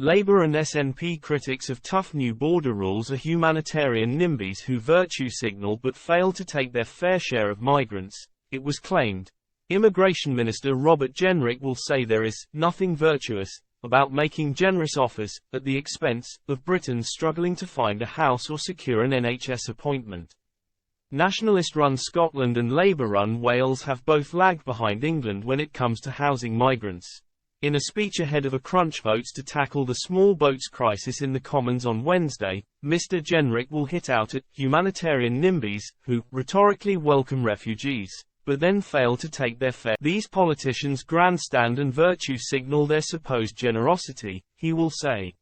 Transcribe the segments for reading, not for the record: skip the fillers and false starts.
Labour and SNP critics of tough new border rules are humanitarian nimbys who virtue signal but fail to take their fair share of migrants, it was claimed. Immigration Minister Robert Jenrick will say there is nothing virtuous about making generous offers at the expense of Britons struggling to find a house or secure an NHS appointment. Nationalist-run Scotland and Labour-run Wales have both lagged behind England when it comes to housing migrants. In a speech ahead of a crunch votes to tackle the small boats crisis in the Commons on Wednesday, Mr. Jenrick will hit out at humanitarian nimbys who rhetorically welcome refugees, but then fail to take their fare. These politicians grandstand and virtue signal their supposed generosity, he will say.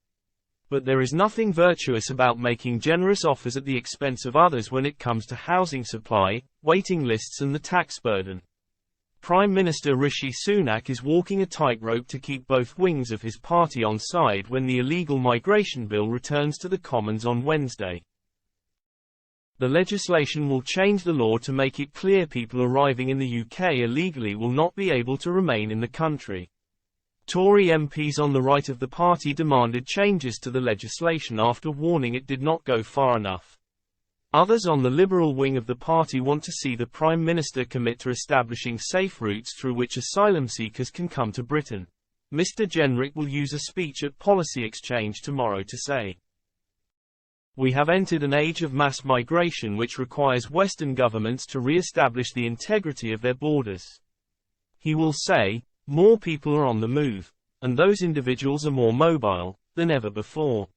But there is nothing virtuous about making generous offers at the expense of others when it comes to housing supply, waiting lists and the tax burden. Prime Minister Rishi Sunak is walking a tightrope to keep both wings of his party on side when the illegal migration bill returns to the Commons on Wednesday. The legislation will change the law to make it clear people arriving in the UK illegally will not be able to remain in the country. Tory MPs on the right of the party demanded changes to the legislation after warning it did not go far enough. Others on the Liberal wing of the party want to see the Prime Minister commit to establishing safe routes through which asylum seekers can come to Britain. Mr. Jenrick will use a speech at Policy Exchange tomorrow to say, "We have entered an age of mass migration which requires Western governments to re-establish the integrity of their borders." He will say, "More people are on the move, and those individuals are more mobile than ever before.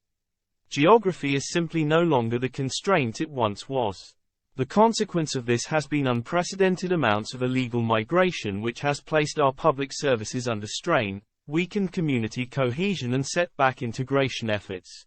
Geography is simply no longer the constraint it once was. The consequence of this has been unprecedented amounts of illegal migration which has placed our public services under strain, weakened community cohesion and set back integration efforts.